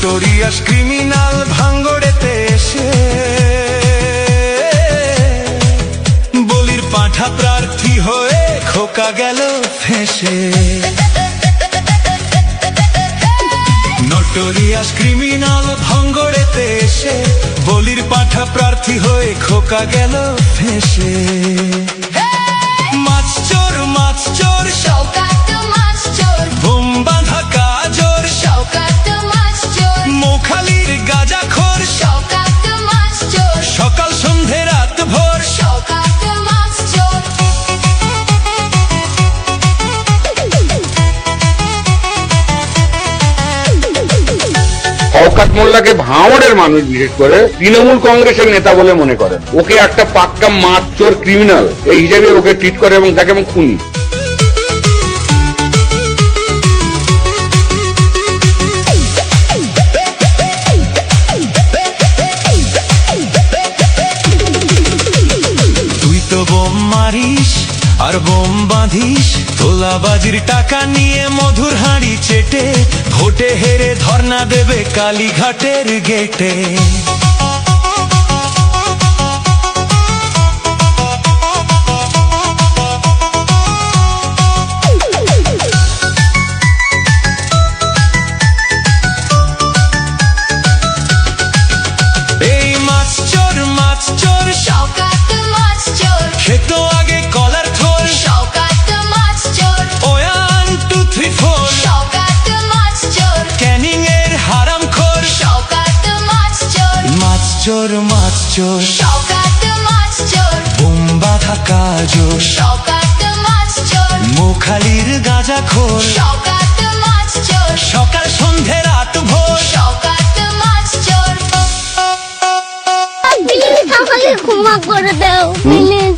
Notorious criminal ভাঙ্গড়েতে এসে বলির পাঁঠা প্রার্থী হয়ে খোকা গেল ফেঁসে। নোটোরিয়াস ক্রিমিনাল ভাঙ্গড়েতে এসে বলির পাঁঠা প্রার্থী হয়ে খোকা গেল ফেঁসে। মাছ চোর শওকত মাছ চোর, বোম বাঁধা কাজর শওকত মাছ চোর, মোখালির গাঁজাখোর শওকত মাছ চোর, সকাল সন্ধে রাত ভোর শওকত মাছ চোর। শওকত মোল্লাকে ভাঙড়ের মানুষ বিশেষ করে তৃণমূল কংগ্রেসের নেতা বলে মনে করেন। ওকে একটা পাক্কা মাছ চোর ক্রিমিনাল এই হিসেবে ওকে ট্রিট করে এবং তাকে এবং খুনি। তুই তো বোম মারিস আর বোম বাঁধিস, তোলাবাজির টাকা নিয়ে মধুর হাঁড়ি চেটে ভোটে হেরে ধর্ণা দেবে কালীঘাটের গেটে। এই মাছ চোর শওকত মাছ চোর, খেতো আগে কলার থোর, শওকত মাছ চোর, 1 2 3 4 শওকত মাছ চোর, ক্যানিং এর হারাম খোর। শওকত মাছ চোর, মাছ চোর শওকত মাছ চোর, বোম বাঁধা কাজর শওকত মাছ চোর, মোখালির গাঁজাখোর শওকত মাছ চোর, সকাল সন্ধে রাত ভোর। শওকত মাছ চোর। প্লিজ আমাকে ক্ষমা করে দাও প্লিজ।